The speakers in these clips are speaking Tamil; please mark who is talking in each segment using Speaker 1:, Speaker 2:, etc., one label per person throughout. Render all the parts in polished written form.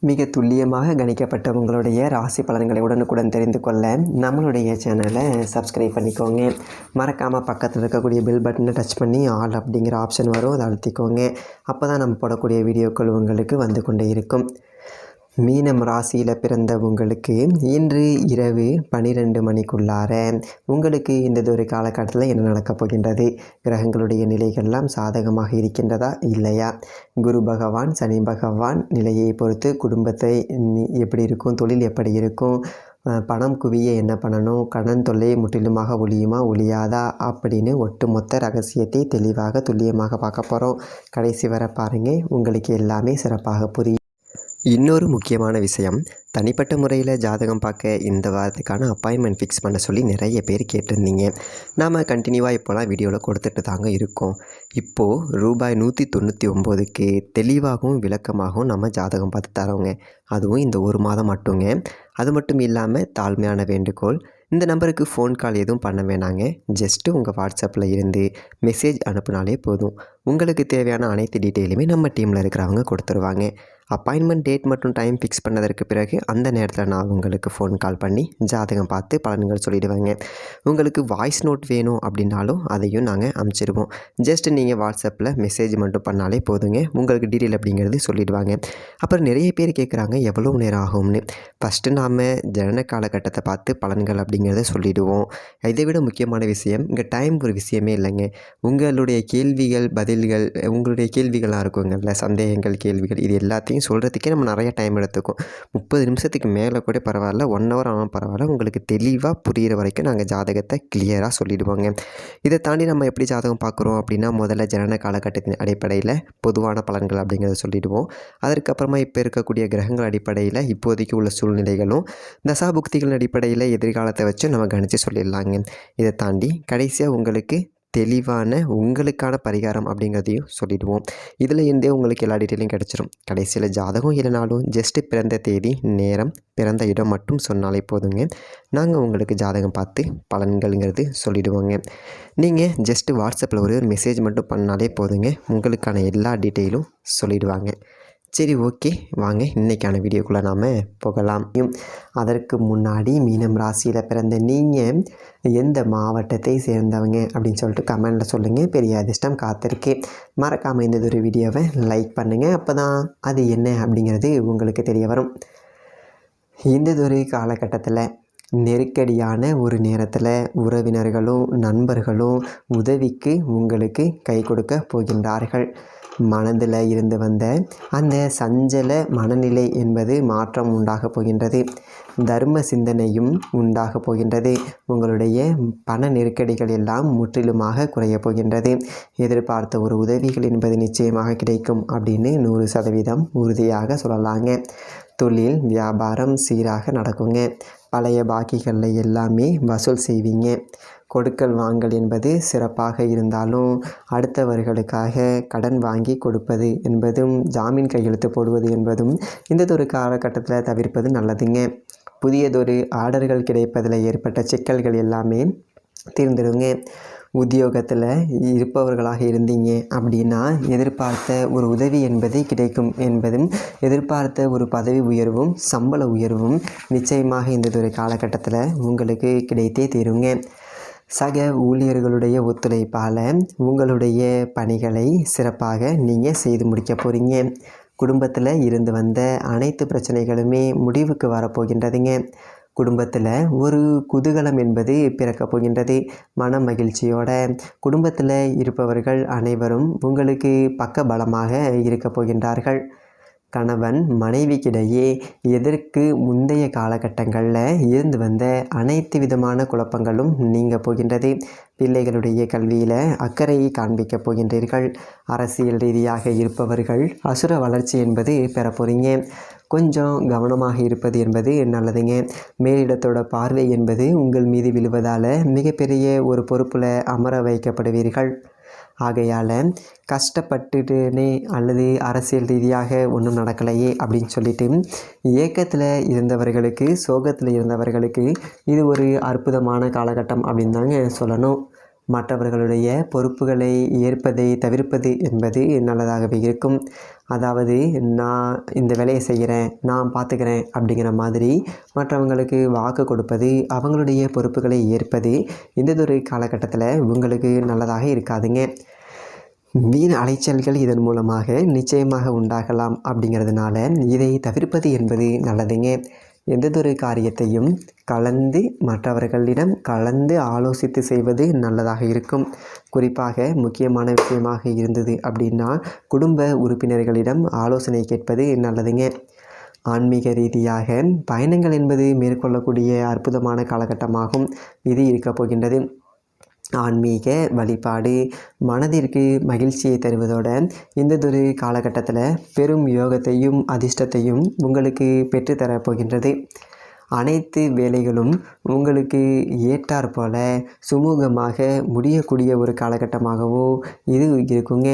Speaker 1: மிக துல்லியமாக கணிக்கப்பட்ட உங்களுடைய ராசி பலன்களை உடனுக்குடன் தெரிந்து கொள்ள நம்மளுடைய சேனலை சப்ஸ்கிரைப் பண்ணிக்கோங்க. மறக்காமல் பக்கத்தில் இருக்கக்கூடிய பெல் பட்டனை டச் பண்ணி ஆல் அப்படிங்கிற ஆப்ஷன் வரும், அதை அழுத்திக்கோங்க. அப்போ தான் நம்ம போடக்கூடிய வீடியோக்கள் உங்களுக்கு வந்து கொண்டே இருக்கும். மீனம் ராசியில் பிறந்த உங்களுக்கு இன்று இரவு 12 மணிக்குள்ளார உங்களுக்கு இந்த ஒரு காலகட்டத்தில் என்ன நடக்கப் போகின்றது, கிரகங்களுடைய நிலைகள்லாம் சாதகமாக இருக்கின்றதா இல்லையா, குரு பகவான் சனி பகவான் நிலையை பொறுத்து குடும்பத்தை எப்படி இருக்கும், தொழில் எப்படி இருக்கும், பணம் குவிய என்ன பண்ணணும், கடன் தொல்லை முற்றிலுமாக ஒழியுமா ஒழியாதா அப்படின்னு ஒட்டுமொத்த ரகசியத்தை தெளிவாக துல்லியமாக பார்க்க போகிறோம். கடைசி வரை பாருங்கள், உங்களுக்கு எல்லாமே சிறப்பாக புரியும். இன்னொரு முக்கியமான விஷயம், தனிப்பட்ட முறையில் ஜாதகம் பார்க்க இந்த வாரத்துக்கான அப்பாயின்மெண்ட் ஃபிக்ஸ் பண்ண சொல்லி நிறைய பேர் கேட்டிருந்தீங்க. நாம் கண்டினியூவாக இப்போலாம் வீடியோவில் கொடுத்துட்டு தாங்க இருக்கோம். இப்போது ரூபாய் 199க்கு தெளிவாகவும் விளக்கமாகவும் நம்ம ஜாதகம் பார்த்து தரோங்க. அதுவும் இந்த ஒரு மாதம் மட்டுங்க. அது மட்டும் இல்லாமல் தாழ்மையான வேண்டுகோள், இந்த நம்பருக்கு ஃபோன் கால் எதுவும் பண்ண வேணாங்க. ஜஸ்ட்டு உங்கள் வாட்ஸ்அப்பில் இருந்து மெசேஜ் அனுப்புனாலே போதும். உங்களுக்கு தேவையான அனைத்து டீட்டெயிலுமே நம்ம டீமில் இருக்கிறவங்க கொடுத்துருவாங்க. அப்பாயின்மெண்ட் டேட் மற்றும் டைம் ஃபிக்ஸ் பண்ணதற்கு பிறகு அந்த நேரத்தில் நான் உங்களுக்கு ஃபோன் கால் பண்ணி ஜாதகம் பார்த்து பலன்கள் சொல்லிவிடுவேங்க. உங்களுக்கு வாய்ஸ் நோட் வேணும் அப்படின்னாலும் அதையும் நாங்கள் அனுப்பிச்சிடுவோம். ஜஸ்ட் நீங்கள் வாட்ஸ்அப்பில் மெசேஜ் மட்டும் பண்ணாலே போதுங்க, உங்களுக்கு டீட்டெயில் அப்படிங்கிறது சொல்லிவிடுவாங்க. அப்புறம் நிறைய பேர் கேட்குறாங்க எவ்வளோ நேரம் ஆகும்னு. ஃபஸ்ட்டு நாம் ஜனன காலகட்டத்தை பார்த்து பலன்கள் அப்படிங்கிறத சொல்லிவிடுவோம். இதை விட முக்கியமான விஷயம், இங்கே டைம் ஒரு விஷயமே இல்லைங்க. உங்களுடைய கேள்விகள் பதில்கள், உங்களுடைய கேள்விகளாக இருக்குங்கள்ல, சந்தேகங்கள் கேள்விகள், இது எல்லாத்தையும் சொல்கிறதுக்கே நம்ம நிறைய டைம் எடுத்துக்கும். 30 நிமிஷத்துக்கு மேலே கூட பரவாயில்ல, 1 ஹவர் ஆனால் பரவாயில்ல, உங்களுக்கு தெளிவாக புரிகிற வரைக்கும் நாங்கள் ஜாதகத்தை கிளியராக சொல்லிவிடுவோங்க. இதை தாண்டி நம்ம எப்படி ஜாதகம் பார்க்குறோம் அப்படின்னா, முதல்ல ஜனன காலகட்டத்தின் அடிப்படையில் பொதுவான பலன்கள் அப்படிங்கிறத சொல்லிவிடுவோம். அதற்கப்புறமா இப்போ இருக்கக்கூடிய கிரகங்கள் அடிப்படையில் இப்போதைக்கு உள்ள சூழ்நிலைகளும் தசாபுக்திகளின் அடிப்படையில் எதிர்காலத்தை வச்சு நம்ம கணித்து சொல்லிடலாங்க. இதை தாண்டி கடைசியாக உங்களுக்கு தெளிவான உங்களுக்கான பரிகாரம் அப்படிங்கிறதையும் சொல்லிவிடுவோம். இதில் இருந்தே உங்களுக்கு எல்லா டீட்டெயிலும் கிடச்சிரும். கடைசியில் ஜாதகம் இல்லைனாலும் ஜஸ்ட்டு பிறந்த தேதி நேரம் பிறந்த இடம் மட்டும் சொன்னாலே போதுங்க, நாங்கள் உங்களுக்கு ஜாதகம் பார்த்து பலன்கள்ங்கிறது சொல்லிவிடுவோங்க. நீங்கள் ஜஸ்ட்டு வாட்ஸ்அப்பில் ஒரு மெசேஜ் மட்டும் பண்ணாலே போதுங்க, உங்களுக்கான எல்லா டீட்டெயிலும் சொல்லிவிடுவாங்க. சரி, ஓகே, வாங்க இன்றைக்கான வீடியோக்குள்ளே நாம் போகலாம். அதற்கு முன்னாடி மீனம் ராசியில் பிறந்த நீங்கள் எந்த மாவட்டத்தை சேர்ந்தவங்க அப்படின்னு சொல்லிட்டு கமெண்டில் சொல்லுங்கள். பெரிய அதிர்ஷ்டம் காத்திருக்கு. மறக்காமல் இந்த ஒரு வீடியோவை லைக் பண்ணுங்கள், அப்போ தான் அது என்ன அப்படிங்கிறது உங்களுக்கு தெரிய வரும். இந்த ஒரு காலகட்டத்தில் நெருக்கடியான ஒரு நேரத்தில் உறவினர்களும் நண்பர்களும் உதவிக்கு உங்களுக்கு கை கொடுக்க போகின்றார்கள். மனதில் இருந்து வந்த அந்த சஞ்சல மனநிலை என்பது மாற்றம் உண்டாக போகின்றது. தர்ம சிந்தனையும் உண்டாக போகின்றது. உங்களுடைய பண நெருக்கடிகள் எல்லாம் முற்றிலுமாக குறைய போகின்றது. எதிர்பார்த்த ஒரு உதவிகள் என்பது நிச்சயமாக கிடைக்கும் அப்படின்னு 100% உறுதியாக சொல்லலாங்க. தொழில் வியாபாரம் சீராக நடக்குங்க. பழைய பாக்கிகளில் எல்லாமே வசூல் செய்வீங்க. கொடுக்கல் வாங்கல் என்பது சிறப்பாக இருந்தாலும் அடுத்தவர்களுக்காக கடன் வாங்கி கொடுப்பது என்பதும் ஜாமீன் கையெழுத்து போடுவது என்பதும் இந்த ஒரு காலகட்டத்தில் தவிர்ப்பது நல்லதுங்க. புதியதொரு ஆர்டர்கள் கிடைப்பதில் ஏற்பட்ட சிக்கல்கள் எல்லாமே தீர்ந்துடுங்க. உத்தியோகத்தில் இருப்பவர்களாக இருந்தீங்க அப்படின்னா எதிர்பார்த்த ஒரு உதவி என்பது கிடைக்கும் என்பதும், எதிர்பார்த்த ஒரு பதவி உயர்வும் சம்பள உயர்வும் நிச்சயமாக இந்த ஒரு காலகட்டத்தில் உங்களுக்கு கிடைத்தே தீருங்க. சக ஊழியர்களுடைய ஒத்துழைப்பால் உங்களுடைய பணிகளை சிறப்பாக நீங்கள் செய்து முடிக்க போகிறீங்க. குடும்பத்தில் இருந்து வந்த அனைத்து பிரச்சனைகளுமே முடிவுக்கு வரப்போகின்றதுங்க. குடும்பத்தில் ஒரு குதூகலம் என்பது பிறக்கப் போகின்றது. மன மகிழ்ச்சியோட குடும்பத்தில் இருப்பவர்கள் அனைவரும் உங்களுக்கு பக்க பலமாக இருக்கப் போகின்றார்கள். கணவன் மனைவிக்கிடையே எதற்கு முந்தைய காலகட்டங்களில் இருந்து வந்த அனைத்து விதமான குழப்பங்களும் நீங்க போகின்றது. பிள்ளைகளுடைய கல்வியில் அக்கறையை காண்பிக்கப் போகின்றீர்கள். அரசியல் ரீதியாக இருப்பவர்கள் அசுர வளர்ச்சி என்பது பெற போகிறீங்க. கொஞ்சம் கவனமாக இருப்பது என்பது நல்லதுங்க. மேலிடத்தோட பார்வை என்பது உங்கள் மீது விழுவதால் மிகப்பெரிய ஒரு பொறுப்பில் அமர வைக்கப்படுவீர்கள். ஆகையால் கஷ்டப்பட்டுட்டேனே அல்லது அரசியல் ரீதியாக ஒன்றும் நடக்கலையே அப்படின்னு சொல்லிட்டு ஏக்கத்தில் இருந்தவர்களுக்கு, சோகத்தில் இருந்தவர்களுக்கு இது ஒரு அற்புதமான காலகட்டம் அப்படின்னு தாங்க சொல்லணும். மற்றவர்களுடைய பொறுப்புகளை ஏற்பதை தவிர்ப்பது என்பது நல்லதாகவே இருக்கும். அதாவது நான் இந்த வேலையை செய்கிறேன், நான் பார்த்துக்கிறேன் அப்படிங்கிற மாதிரி மற்றவங்களுக்கு வாக்கு கொடுப்பது, அவங்களுடைய பொறுப்புகளை ஏற்பது இந்ததொரு காலகட்டத்தில் உங்களுக்கு நல்லதாக இருக்காதுங்க. வீண் அலைச்சல்கள் இதன் மூலமாக நிச்சயமாக உண்டாகலாம். அப்படிங்கிறதுனால இதை தவிர்ப்பது என்பது நல்லதுங்க. எந்ததொரு காரியத்தையும் மற்றவர்களிடம் கலந்து ஆலோசித்து செய்வது நல்லதாக இருக்கும். குறிப்பாக முக்கியமான விஷயமாக இருந்தது அப்படின்னா குடும்ப உறுப்பினர்களிடம் ஆலோசனை கேட்பது நல்லதுங்க. ஆன்மீக ரீதியாக பயணங்கள் என்பது மேற்கொள்ளக்கூடிய அற்புதமான காலகட்டமாகும் இது இருக்கப் போகின்றது. ஆன்மீக வழிபாடு மனதிற்கு மகிழ்ச்சியை தருவதோட இந்ததொரு காலகட்டத்தில் பெரும் யோகத்தையும் அதிர்ஷ்டத்தையும் உங்களுக்கு பெற்றுத்தரப் போகின்றது. அனைத்து வேலைகளும் உங்களுக்கு ஏற்றாற் போல சுமூகமாக முடியக்கூடிய ஒரு காலகட்டமாகவும் இது இருக்குங்க.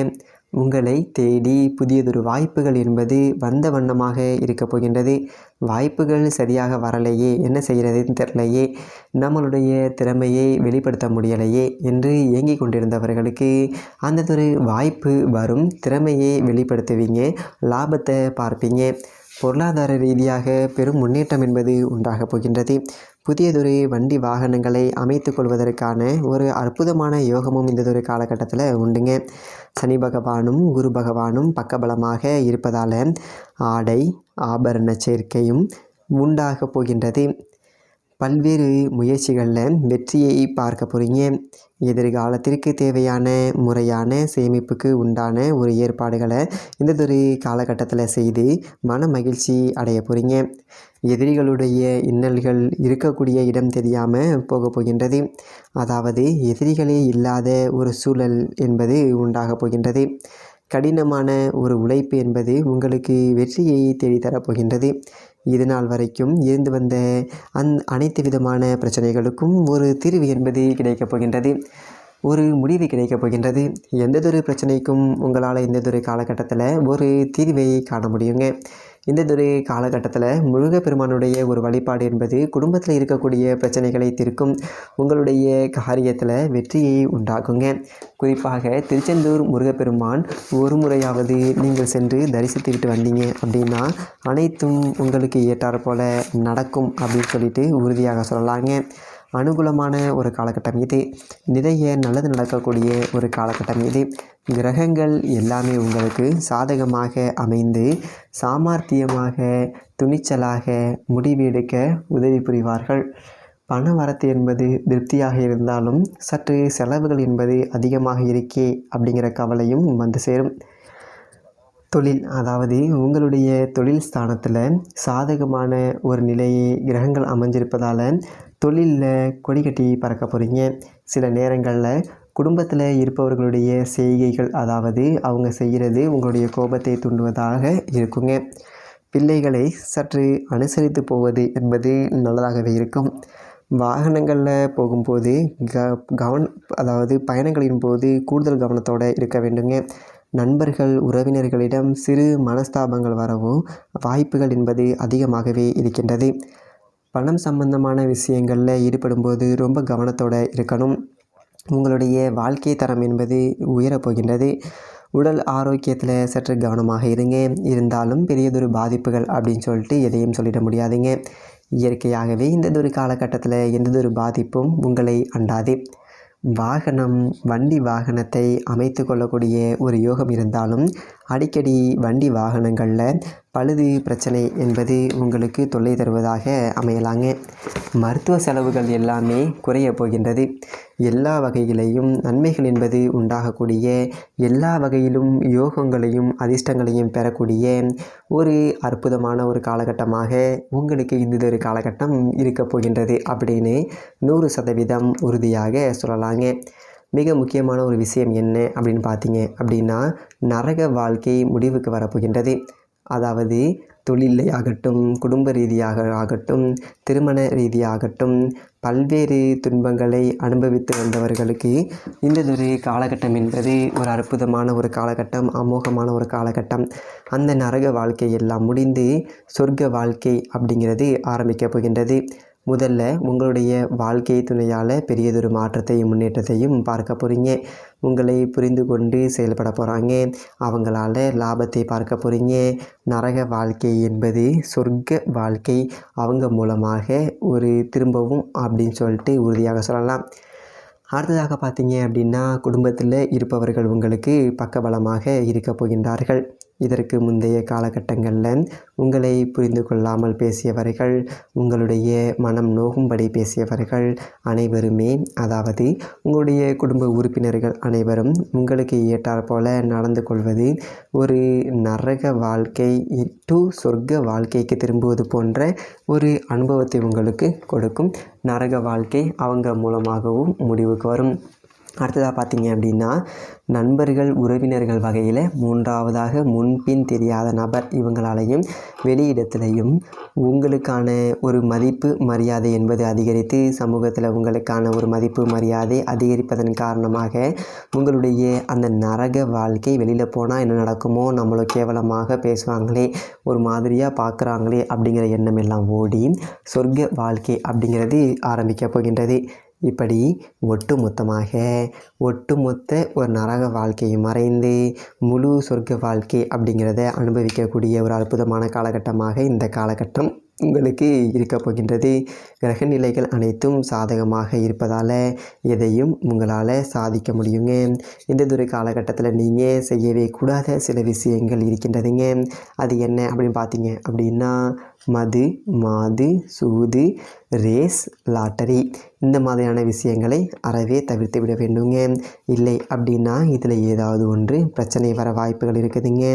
Speaker 1: உங்களை தேடி புதியதொரு வாய்ப்புகள் என்பது வந்த வண்ணமாக இருக்கப் போகின்றது. வாய்ப்புகள் சரியாக வரலையே, என்ன செய்கிறதுன்னு தெரிலையே, நம்மளுடைய திறமையை வெளிப்படுத்த முடியலையே என்று ஏங்கிக் கொண்டிருந்தவர்களுக்கு அந்ததொரு வாய்ப்பு வரும். திறமையை வெளிப்படுத்துவீங்க, லாபத்தை பார்ப்பீங்க. பொருளாதார ரீதியாக பெரும் முன்னேற்றம் என்பது உண்டாகப் போகின்றது. புதியதொரு வண்டி வாகனங்களை அமைத்து கொள்வதற்கான ஒரு அற்புதமான யோகமும் இந்ததொரு காலகட்டத்தில் உண்டுங்க. சனி பகவானும் குரு பகவானும் பக்கபலமாக இருப்பதால் ஆடை ஆபரண சேர்க்கையும் உண்டாக போகின்றது. பல்வேறு முயற்சிகளில் வெற்றியை பார்க்க போகிறீங்க. எதிர்காலத்திற்கு தேவையான முறையான சேமிப்புக்கு உண்டான ஒரு ஏற்பாடுகளை இந்ததொரு காலகட்டத்தில் செய்து மன மகிழ்ச்சி அடைய போகிறீங்க. எதிரிகளுடைய இன்னல்கள் இருக்கக்கூடிய இடம் தெரியாமல் போக போகின்றது. அதாவது எதிரிகளே இல்லாத ஒரு சூழல் என்பது உண்டாக போகின்றது. கடினமான ஒரு உழைப்பு என்பது உங்களுக்கு வெற்றியை தேடித்தரப் போகின்றது. இது நாள் வரைக்கும் இருந்து வந்த அனைத்து விதமான பிரச்சனைகளுக்கும் ஒரு தீர்வு என்பது கிடைக்கப் போகின்றது. ஒரு முடிவு கிடைக்கப் போகின்றது. எந்ததொரு பிரச்சனைக்கும் உங்களால் இந்ததொரு காலகட்டத்தில் ஒரு தீர்வை காண முடியுங்க. இந்ததொரு காலகட்டத்தில் முருகப்பெருமானுடைய ஒரு வழிபாடு என்பது குடும்பத்தில் இருக்கக்கூடிய பிரச்சனைகளை தீர்க்கும். உங்களுடைய காரியத்தில் வெற்றியை உண்டாக்குங்க. குறிப்பாக திருச்செந்தூர் முருகப்பெருமான் ஒரு முறையாவது நீங்கள் சென்று தரிசித்து விட்டு வந்தீங்க அப்படின்னா அனைத்தும் உங்களுக்கு ஏற்றாற் போல நடக்கும் அப்படின்னு சொல்லிட்டு உறுதியாக சொல்லலாங்க. அனுகூலமான ஒரு காலகட்டம் இது. நிறைய நல்லது நடக்கக்கூடிய ஒரு காலகட்டம் இது. கிரகங்கள் எல்லாமே உங்களுக்கு சாதகமாக அமைந்து சாமர்த்தியமாக துணிச்சலாக முடிவு எடுக்க உதவி புரிவார்கள். பண வரத்து என்பது திருப்தியாக இருந்தாலும் சற்று செலவுகள் என்பது அதிகமாக இருக்கே அப்படிங்கிற கவலையும் வந்து சேரும். தொழில், அதாவது உங்களுடைய தொழில் ஸ்தானத்தில் சாதகமான ஒரு நிலையை கிரகங்கள் அமைஞ்சிருப்பதால் தொழிலில் கொடி கட்டி பறக்க போகிறீங்க. சில நேரங்களில் குடும்பத்தில் இருப்பவர்களுடைய செய்கைகள், அதாவது அவங்க செய்கிறது உங்களுடைய கோபத்தை தூண்டுவதாக இருக்குங்க. பிள்ளைகளை சற்று அனுசரித்து போவது என்பது நல்லதாகவே இருக்கும். வாகனங்களில் போகும்போது அதாவது பயணங்களின் போது கூடுதல் கவனத்தோடு இருக்க வேண்டுங்க. நண்பர்கள் உறவினர்களிடம் சிறு மனஸ்தாபங்கள் வரவும் வாய்ப்புகள் என்பது அதிகமாகவே இருக்கின்றது. பணம் சம்பந்தமான விஷயங்களில் ஈடுபடும்போது ரொம்ப கவனத்தோடு இருக்கணும். உங்களுடைய வாழ்க்கை தரம் என்பது உயரப்போகின்றது. உடல் ஆரோக்கியத்தில் சற்று கவனமாக இருங்க. இருந்தாலும் பெரியதொரு பாதிப்புகள் அப்படின்னு சொல்லிட்டு எதையும் சொல்லிட முடியாதுங்க. இயற்கையாகவே இந்ததொரு காலகட்டத்தில் எந்ததொரு பாதிப்பும் உங்களை அண்டாது. வண்டி வாகனத்தை அமைத்து கொள்ளக்கூடிய ஒரு யோகம் இருந்தாலும் அடிக்கடி வண்டி வாகனங்களில் பழுது பிரச்சனை என்பது உங்களுக்கு தொல்லை தருவதாக அமையலாங்க. மருத்துவ செலவுகள் எல்லாமே குறைய போகின்றது. எல்லா வகையிலையும் நன்மைகள் என்பது உண்டாகக்கூடிய, எல்லா வகையிலும் யோகங்களையும் அதிர்ஷ்டங்களையும் பெறக்கூடிய ஒரு அற்புதமான ஒரு காலகட்டமாக உங்களுக்கு இந்த காலகட்டம் இருக்கப் போகின்றது அப்படின்னு 100% உறுதியாக சொல்லலாங்க. மிக முக்கியமான ஒரு விஷயம் என்ன அப்படின்னு பார்த்தீங்க அப்படின்னா, நரக வாழ்க்கை முடிவுக்கு வரப்போகின்றது. அதாவது தொழிலை ஆகட்டும், குடும்ப ரீதியாக ஆகட்டும், திருமண ரீதியாகட்டும், பல்வேறு துன்பங்களை அனுபவித்து வந்தவர்களுக்கு இந்ததொரு காலகட்டம் என்பது ஒரு அற்புதமான ஒரு காலகட்டம், அமோகமான ஒரு காலகட்டம். அந்த நரக வாழ்க்கை எல்லாம் முடிந்து சொர்க்க வாழ்க்கை அப்படிங்கிறது ஆரம்பிக்கப் போகின்றது. முதல்ல உங்களுடைய வாழ்க்கை துணையால் பெரியதொரு மாற்றத்தையும் முன்னேற்றத்தையும் பார்க்க போகிறீங்க. உங்களை புரிந்து கொண்டு செயல்பட போகிறாங்க. அவங்களால லாபத்தை பார்க்க போகிறீங்க. நரக வாழ்க்கை என்பது சொர்க்க வாழ்க்கை அவங்க மூலமாக ஒரு திரும்பவும் அப்படின்னு சொல்லிட்டு உறுதியாக சொல்லலாம். அடுத்ததாக பார்த்தீங்க அப்படின்னா, குடும்பத்தில் இருப்பவர்கள் உங்களுக்கு பக்கபலமாக இருக்க போகின்றார்கள். இதற்கு முந்தைய காலகட்டங்களில் உங்களை புரிந்து கொள்ளாமல் பேசியவர்கள், உங்களுடைய மனம் நோகும்படி பேசியவர்கள் அனைவருமே, அதாவது உங்களுடைய குடும்ப உறுப்பினர்கள் அனைவரும் உங்களுக்கு ஏற்றாற் போல நடந்து கொள்வது ஒரு நரக வாழ்க்கை டு சொர்க்க வாழ்க்கைக்கு திரும்புவது போன்ற ஒரு அனுபவத்தை உங்களுக்கு கொடுக்கும். நரக வாழ்க்கை அவங்க மூலமாகவும் முடிவுக்கு வரும். அடுத்ததாக பார்த்தீங்க அப்படின்னா, நண்பர்கள் உறவினர்கள் வகையில் மூன்றாவதாக முன்பின் தெரியாத நபர் இவங்களாலையும் வெளியிடத்துலையும் உங்களுக்கான ஒரு மதிப்பு மரியாதை என்பது அதிகரித்து சமூகத்தில் உங்களுக்கான ஒரு மதிப்பு மரியாதை அதிகரிப்பதன் காரணமாக உங்களுடைய அந்த நரக வாழ்க்கை வெளியில் போனால் என்ன நடக்குமோ, நம்மளை கேவலமாக பேசுவாங்களே, ஒரு மாதிரியாக பார்க்குறாங்களே அப்படிங்கிற எண்ணம் எல்லாம் ஓடி சொர்க்க வாழ்க்கை அப்படிங்கிறது ஆரம்பிக்க போகின்றது. இப்படி ஒட்டுமொத்த ஒரு நரக வாழ்க்கையை மறைந்து முழு சொர்க்க வாழ்க்கை அப்படிங்கிறத அனுபவிக்கக்கூடிய ஒரு அற்புதமான காலகட்டமாக இந்த காலகட்டம் உங்களுக்கு இருக்க போகின்றது. கிரக நிலைகள் அனைத்தும் சாதகமாக இருப்பதால் எதையும் உங்களால் சாதிக்க முடியுங்க. இந்த காலகட்டத்தில் நீங்கள் செய்யவே கூடாத சில விஷயங்கள் இருக்கின்றதுங்க. அது என்ன அப்படின்னு பார்த்தீங்க அப்படின்னா, மது, மாது, சூது, ரேஸ், லாட்டரி இந்த மாதிரியான விஷயங்களை அறவே தவிர்த்து விட வேண்டுங்க. இல்லை அப்படின்னா இதில் ஏதாவது ஒன்று பிரச்சனை வர வாய்ப்புகள் இருக்குதுங்க.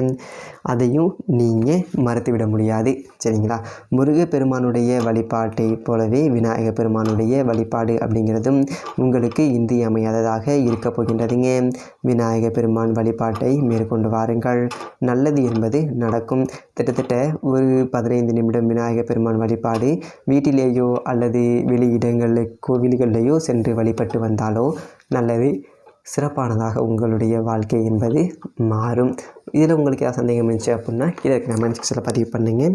Speaker 1: அதையும் நீங்கள் மறுத்துவிட முடியாது. சரிங்களா? முருகப்பெருமானுடைய வழிபாட்டை போலவே விநாயகர் பெருமானுடைய வழிபாடு அப்படிங்கிறதும் உங்களுக்கு இன்றியமையாததாக இருக்க போகின்றதுங்க. விநாயகர் பெருமான் வழிபாட்டை மேற்கொண்டு வாருங்கள். நல்லது என்பது நடக்கும். கிட்டத்தட்ட ஒரு 15 நிமிடம் விநாயகர் பெருமான் வழிபாடு வீட்டிலேயோ அல்லது வெளியிடங்களில் கோவில்களிலேயோ சென்று வழிபட்டு வந்தாலோ நல்லது, சிறப்பானதாக உங்களுடைய வாழ்க்கை என்பது மாறும். இதில் உங்களுக்கு ஏதாவது சந்தேகம் இருந்துச்சு அப்படின்னா கீழே இருக்க கமெண்ட் செக்ஷனில் பதிவு பண்ணுங்க.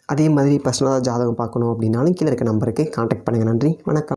Speaker 1: அதே மாதிரி பர்சனலாக ஜாதகம் பார்க்கணும் அப்படின்னாலும் கீழே இருக்க நம்பருக்கு கான்டாக்ட் பண்ணுங்கள். நன்றி, வணக்கம்.